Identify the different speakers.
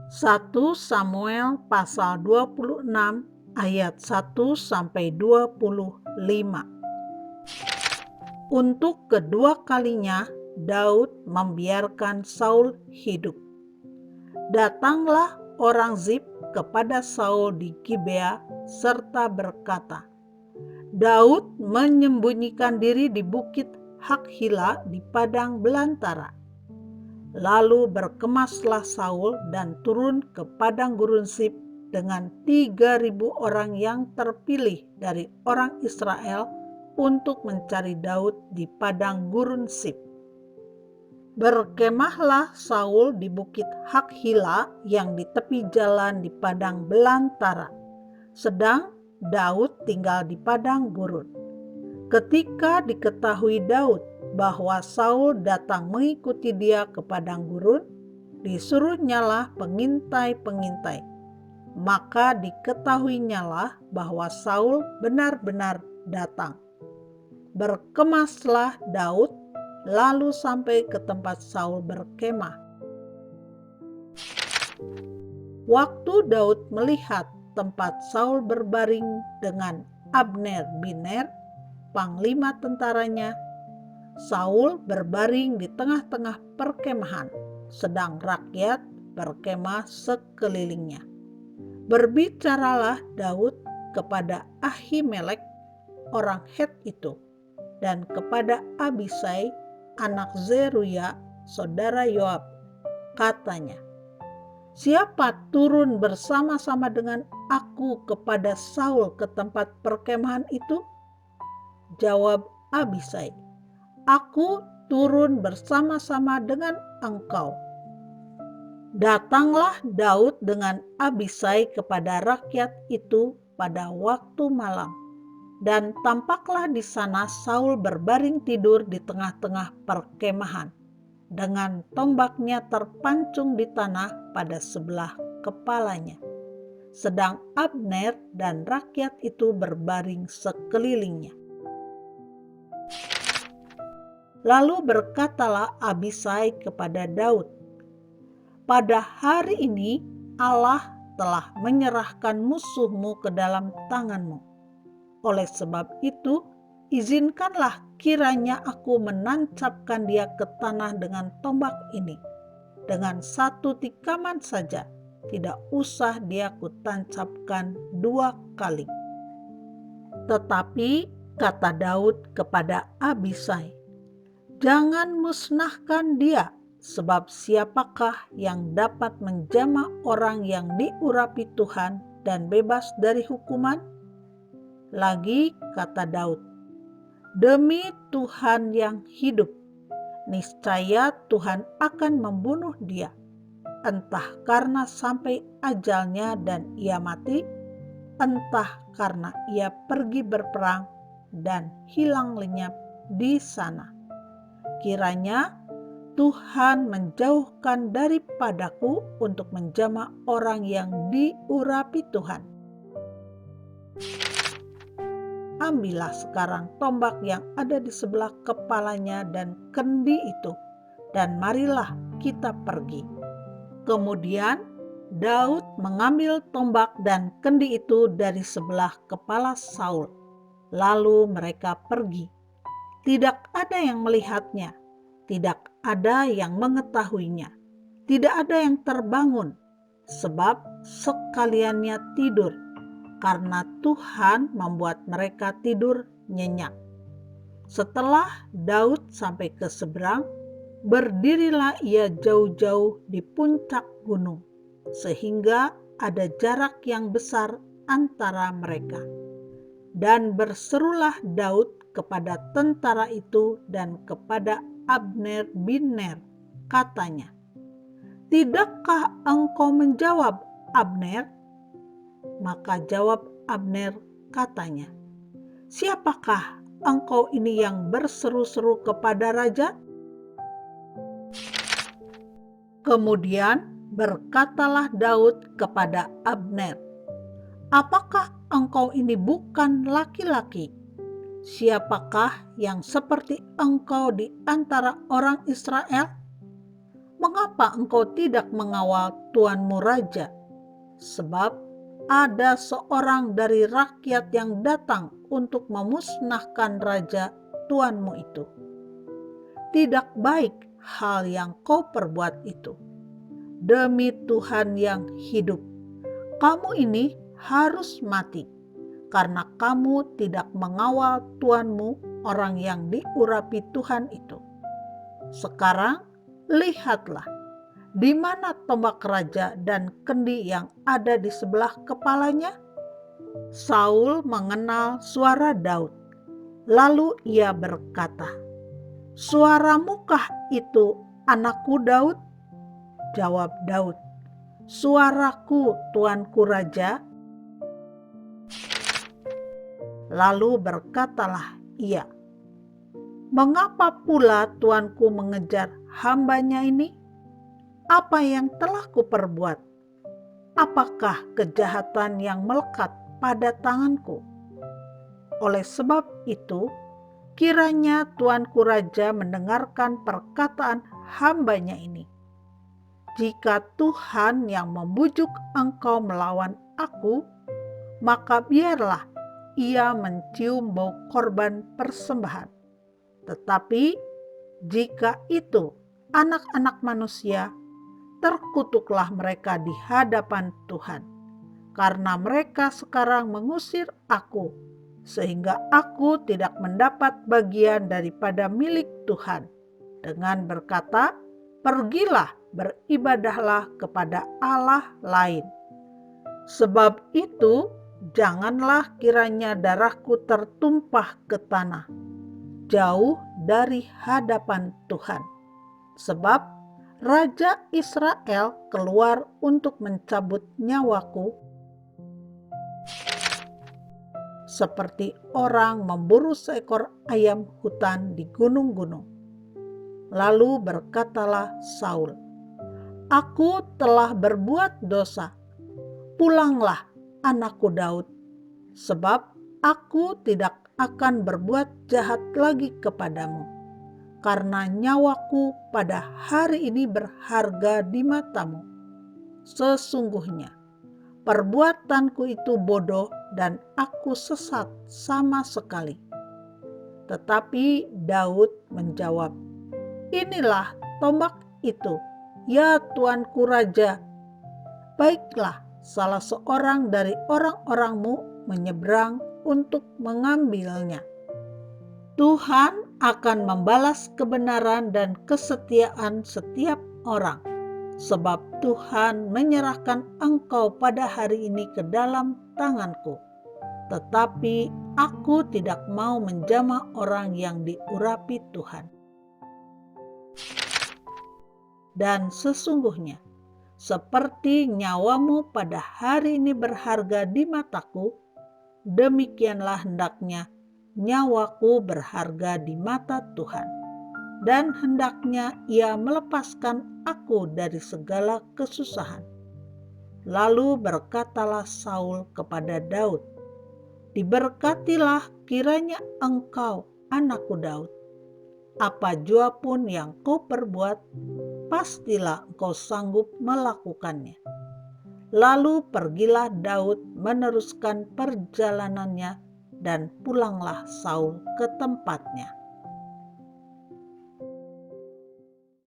Speaker 1: 1 Samuel pasal 26 ayat 1-25. Untuk kedua kalinya Daud membiarkan Saul hidup. Datanglah orang Zif kepada Saul di Gibea serta berkata, Daud menyembunyikan diri di bukit Hakhila di padang belantara. Lalu berkemaslah Saul dan turun ke padang gurun Zif dengan 3.000 orang yang terpilih dari orang Israel untuk mencari Daud di padang gurun Zif. Berkemahlah Saul di bukit Hakhila yang di tepi jalan di padang belantara, sedang Daud tinggal di padang gurun. Ketika diketahui Daud bahwa Saul datang mengikuti dia ke padang gurun, disuruhnyalah pengintai-pengintai. Maka diketahuinyalah bahwa Saul benar-benar datang. Berkemaslah Daud, lalu sampai ke tempat Saul berkemah. Waktu Daud melihat tempat Saul berbaring dengan Abner bin Ner, panglima tentaranya, Saul berbaring di tengah-tengah perkemahan, sedang rakyat berkemah sekelilingnya. Berbicaralah Daud kepada Ahimelek, orang Het itu, dan kepada Abisai, anak Zeruya, saudara Yoab. Katanya, siapa turun bersama-sama dengan aku kepada Saul ke tempat perkemahan itu? Jawab Abisai, aku turun bersama-sama dengan engkau. Datanglah Daud dengan Abisai kepada rakyat itu pada waktu malam, dan tampaklah di sana Saul berbaring tidur di tengah-tengah perkemahan, dengan tombaknya terpancung di tanah pada sebelah kepalanya, sedang Abner dan rakyat itu berbaring sekelilingnya. Lalu berkatalah Abisai kepada Daud, pada hari ini Allah telah menyerahkan musuhmu ke dalam tanganmu. Oleh sebab itu, izinkanlah kiranya aku menancapkan dia ke tanah dengan tombak ini. Dengan satu tikaman saja, tidak usah dia kutancapkan 2 kali. Tetapi kata Daud kepada Abisai, jangan musnahkan dia, sebab siapakah yang dapat menjamah orang yang diurapi Tuhan dan bebas dari hukuman? Lagi kata Daud, demi Tuhan yang hidup, niscaya Tuhan akan membunuh dia, entah karena sampai ajalnya dan ia mati, entah karena ia pergi berperang dan hilang lenyap di sana. Kiranya Tuhan menjauhkan daripadaku untuk menjamah orang yang diurapi Tuhan. Ambillah sekarang tombak yang ada di sebelah kepalanya dan kendi itu, dan marilah kita pergi. Kemudian Daud mengambil tombak dan kendi itu dari sebelah kepala Saul. Lalu mereka pergi. Tidak ada yang melihatnya, tidak ada yang mengetahuinya, tidak ada yang terbangun, sebab sekaliannya tidur, karena Tuhan membuat mereka tidur nyenyak. Setelah Daud sampai ke seberang, berdirilah ia jauh-jauh di puncak gunung, sehingga ada jarak yang besar antara mereka. Dan berserulah Daud kepada tentara itu dan kepada Abner bin Ner, katanya, tidakkah engkau menjawab, Abner? Maka jawab Abner, katanya, siapakah engkau ini yang berseru-seru kepada raja? Kemudian berkatalah Daud kepada Abner, apakah engkau ini bukan laki-laki? Siapakah yang seperti engkau di antara orang Israel? mengapa engkau tidak mengawal tuanmu raja? Sebab ada seorang dari rakyat yang datang untuk memusnahkan raja tuanmu itu. Tidak baik hal yang kau perbuat itu. Demi Tuhan yang hidup, kamu ini harus mati, karena kamu tidak mengawal tuanmu, orang yang diurapi Tuhan itu. Sekarang lihatlah, di mana tombak raja dan kendi yang ada di sebelah kepalanya? Saul mengenal suara Daud, lalu ia berkata, "Suaramukah itu, anakku Daud?" Jawab Daud, "Suaraku, tuanku raja." Lalu berkatalah ia, "Mengapa pula tuanku mengejar hambanya ini? Apa yang telah kuperbuat? Apakah kejahatan yang melekat pada tanganku? Oleh sebab itu, kiranya tuanku raja mendengarkan perkataan hambanya ini. Jika Tuhan yang membujuk engkau melawan aku, maka biarlah ia mencium bau korban persembahan. Tetapi jika itu anak-anak manusia, terkutuklah mereka di hadapan Tuhan, karena mereka sekarang mengusir aku, sehingga aku tidak mendapat bagian daripada milik Tuhan, dengan berkata, pergilah, beribadahlah kepada Allah lain. Sebab itu, janganlah kiranya darahku tertumpah ke tanah, jauh dari hadapan Tuhan. Sebab Raja Israel keluar untuk mencabut nyawaku, seperti orang memburu seekor ayam hutan di gunung-gunung. Lalu berkatalah Saul, "Aku telah berbuat dosa. Pulanglah, anakku Daud, sebab aku tidak akan berbuat jahat lagi kepadamu, karena nyawaku pada hari ini berharga di matamu. Sesungguhnya perbuatanku itu bodoh dan aku sesat sama sekali." Tetapi Daud menjawab, "Inilah tombak itu, ya tuanku raja. Baiklah, salah seorang dari orang-orangmu menyeberang untuk mengambilnya. Tuhan akan membalas kebenaran dan kesetiaan setiap orang, sebab Tuhan menyerahkan engkau pada hari ini ke dalam tanganku. Tetapi aku tidak mau menjamah orang yang diurapi Tuhan. Dan sesungguhnya, seperti nyawamu pada hari ini berharga di mataku, demikianlah hendaknya nyawaku berharga di mata Tuhan. Dan hendaknya ia melepaskan aku dari segala kesusahan." Lalu berkatalah Saul kepada Daud, "Diberkatilah kiranya engkau, anakku Daud. Apa jua pun yang kau perbuat, pastilah engkau sanggup melakukannya." Lalu pergilah Daud meneruskan perjalanannya, dan pulanglah Saul ke tempatnya.